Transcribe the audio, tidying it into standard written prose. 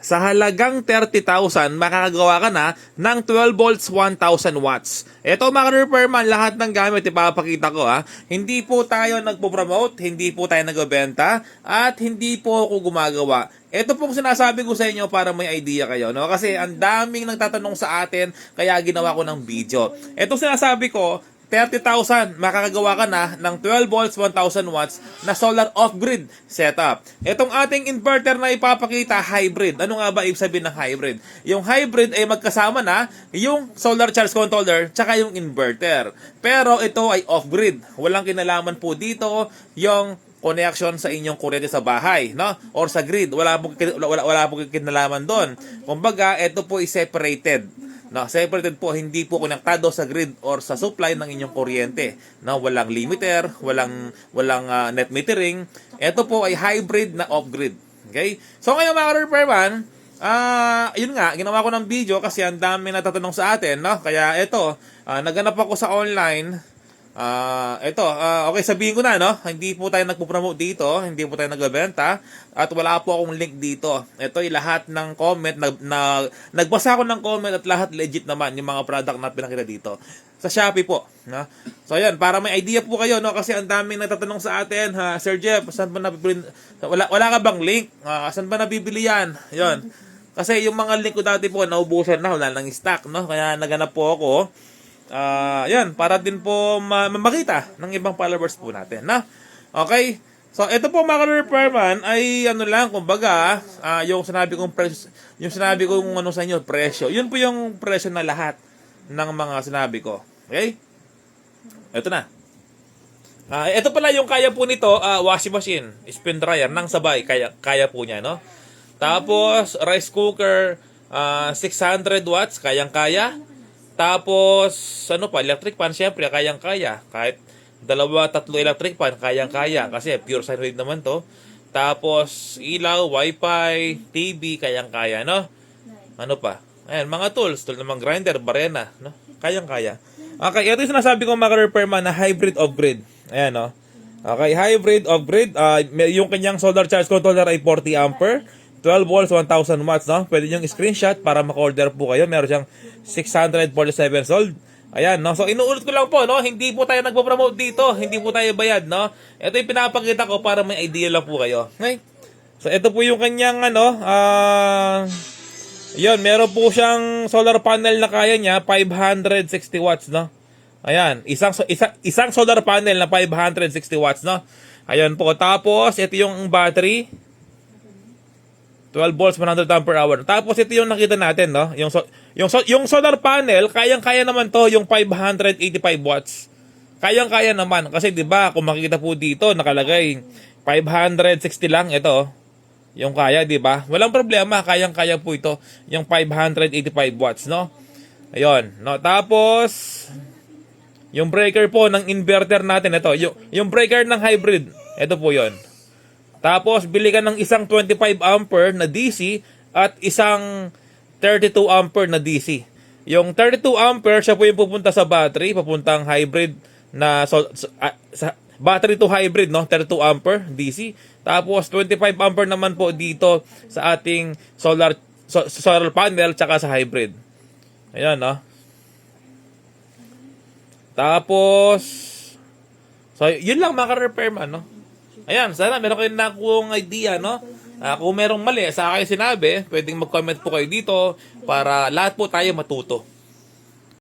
sa halagang 30,000, makakagawa ka na ng 12 volts 1,000 watts. Ito mga repairman, lahat ng gamit ipapakita ko ha. Hindi po tayo nagpo-promote, hindi po tayo nagbebenta, at hindi po ako gumagawa. Ito pong sinasabi ko sa inyo para may idea kayo, no? Kasi ang daming nagtatanong sa atin, kaya ginawa ko ng video. Ito sinasabi ko, 30,000, makakagawa ka na ng 12 volts 1,000 watts na solar off-grid setup. Itong ating inverter na ipapakita, hybrid. Ano nga ba ibig sabihin ng hybrid? Yung hybrid ay magkasama na yung solar charge controller tsaka yung inverter. Pero ito ay off-grid. Walang kinalaman po dito yung connection sa inyong kuryente sa bahay, no? Or sa grid. Wala po kinalaman doon. Kumbaga, ito po is separated. No, separated po, hindi po konektado sa grid or sa supply ng inyong kuryente. No, walang limiter, walang net metering. Ito po ay hybrid na off-grid. Okay? So ngayon mga repairman, yun nga, ginawa ko ng video kasi ang dami natatanong sa atin, no? Kaya ito, naganap ako sa online. Okay, sabihin ko na, no? Hindi po tayo nagpo-promote dito, hindi po tayo nagbebenta, at wala po akong link dito. Ito ay lahat ng comment, nagbasa ako ng comment at lahat legit naman yung mga product na pinakita dito. Sa Shopee po, no? So ayan, para may idea po kayo, no? Kasi ang daming nagtatanong sa atin, ha, Sir Jeff, saan ba nabibili? Wala ka bang link? Saan ba nabibili yan? Yun. Kasi yung mga link ko dati po, naubusan na, wala nang stock, no? Kaya naganap po ako. Yan, para din po makita ng ibang followers po natin, na. Okay? So, ito po mga repairman ay ano lang, kumbaga, yung sinabi kong presyo, yung sinabi kong ano sa inyo, presyo. Yun po yung presyo na lahat ng mga sinabi ko. Okay? Ito na. Ito pala yung kaya po nito, washing machine, spin dryer, nang sabay, kaya po niya, no? Tapos, rice cooker, 600 watts, kayang-kaya. Tapos, ano pa, electric fan, syempre, kayang-kaya. Kahit 2-3 electric fan, kayang-kaya. Kasi pure sine wave naman to. Tapos, ilaw, wifi, TV, kayang-kaya, no? Ano pa? Ayan, mga tools. Tool naman grinder, barena, no? Kayang-kaya. Okay, ito yung sinasabi ko mga repairman na hybrid off-grid. Ayan, no? Okay, hybrid off-grid. Yung kanyang solar charge controller ay 40 ampere. 12 volts, 1,000 watts, no? Pwede nyo screenshot para maka-order po kayo. Meron siyang 647 sold. Ayan, no? So, inuulit ko lang po, no? Hindi po tayo nagpo-promote dito. Hindi po tayo bayad, no? Ito yung pinapakita ko para may idea lang po kayo. Okay? So, ito po yung kanyang, yun, meron po siyang solar panel na kaya niya, 560 watts, no? Ayan, isang solar panel na 560 watts, no? Ayan po. Tapos, ito yung battery. 12 volts, 100 ampere hour. Tapos ito yung nakita natin, no? Yung solar panel, kayang-kaya naman to, yung 585 watts. Kayang-kaya naman kasi 'di ba, kung makikita po dito nakalagay 560 lang ito. Yung kaya, 'di ba? Walang problema, kayang-kaya po ito, yung 585 watts, no? Ayun, no? Tapos yung breaker po ng inverter natin ito, yung breaker ng hybrid. Ito po 'yon. Tapos, bili ka ng isang 25 ampere na DC at isang 32 ampere na DC. Yung 32 ampere, siya po yung pupunta sa battery, papuntang hybrid na battery to hybrid, no? 32 ampere DC. Tapos, 25 ampere naman po dito sa ating solar panel tsaka sa hybrid. Ayan, no? Tapos, so, yun lang mga repairman, no? Ayan, sana meron kayo na akong idea, no? Kung merong mali sa akin sinabi, pwedeng mag-comment po kayo dito para lahat po tayo matuto.